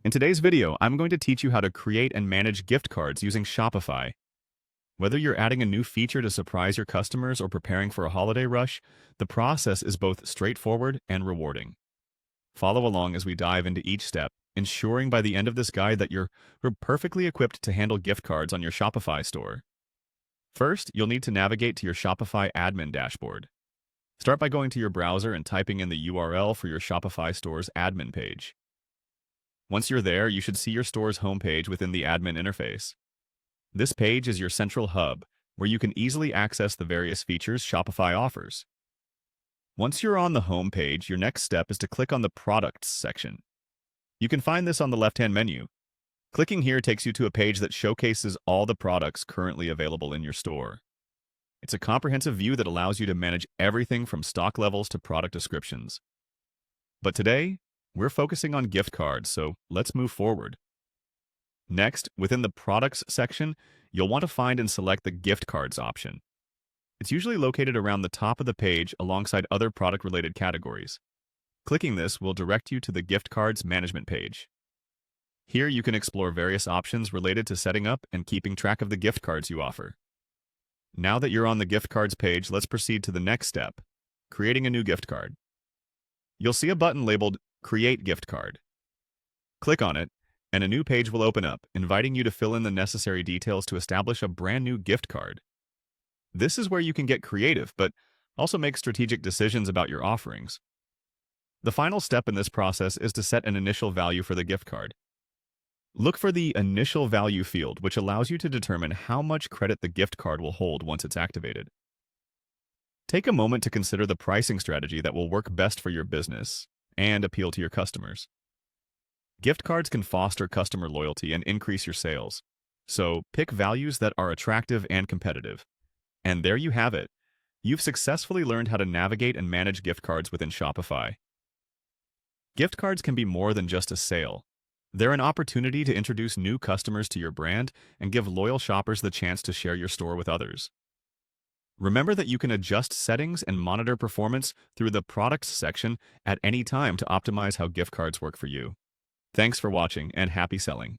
In today's video, I'm going to teach you how to create and manage gift cards using Shopify. Whether you're adding a new feature to surprise your customers or preparing for a holiday rush, the process is both straightforward and rewarding. Follow along as we dive into each step, ensuring by the end of this guide that you're perfectly equipped to handle gift cards on your Shopify store. First, you'll need to navigate to your Shopify admin dashboard. Start by going to your browser and typing in the URL for your Shopify store's admin page. Once you're there, you should see your store's homepage within the admin interface. This page is your central hub, where you can easily access the various features Shopify offers. Once you're on the home page, your next step is to click on the Products section. You can find this on the left-hand menu. Clicking here takes you to a page that showcases all the products currently available in your store. It's a comprehensive view that allows you to manage everything from stock levels to product descriptions. But today, we're focusing on gift cards, so let's move forward. Next, within the Products section, you'll want to find and select the Gift Cards option. It's usually located around the top of the page alongside other product-related categories. Clicking this will direct you to the Gift Cards Management page. Here you can explore various options related to setting up and keeping track of the gift cards you offer. Now that you're on the Gift Cards page, let's proceed to the next step, creating a new gift card. You'll see a button labeled Create Gift Card. Click on it, and a new page will open up, inviting you to fill in the necessary details to establish a brand new gift card. This is where you can get creative, but also make strategic decisions about your offerings. The final step in this process is to set an initial value for the gift card. Look for the Initial Value field, which allows you to determine how much credit the gift card will hold once it's activated. Take a moment to consider the pricing strategy that will work best for your business and appeal to your customers. Gift cards can foster customer loyalty and increase your sales, so pick values that are attractive and competitive. And there you have it. You've successfully learned how to navigate and manage gift cards within Shopify. Gift cards can be more than just a sale. They're an opportunity to introduce new customers to your brand and give loyal shoppers the chance to share your store with others. Remember that you can adjust settings and monitor performance through the Products section at any time to optimize how gift cards work for you. Thanks for watching and happy selling.